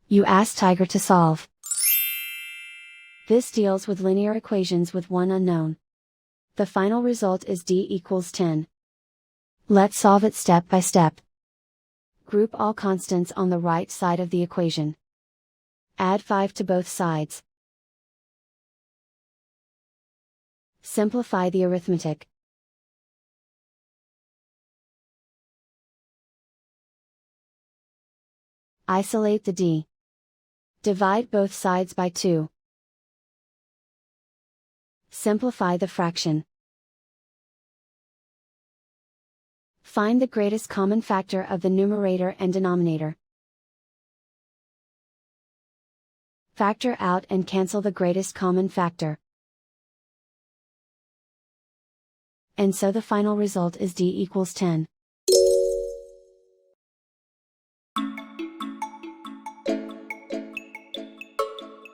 You ask Tiger to solve. This deals with linear equations with one unknown. The final result is d equals 10. Let's solve it step by step. Group all constants on the right side of the equation. Add 5 to both sides. Simplify the arithmetic. Isolate the d. Divide both sides by 2. Simplify the fraction. Find the greatest common factor of the numerator and denominator. Factor out and cancel the greatest common factor. And so the final result is d equals 10.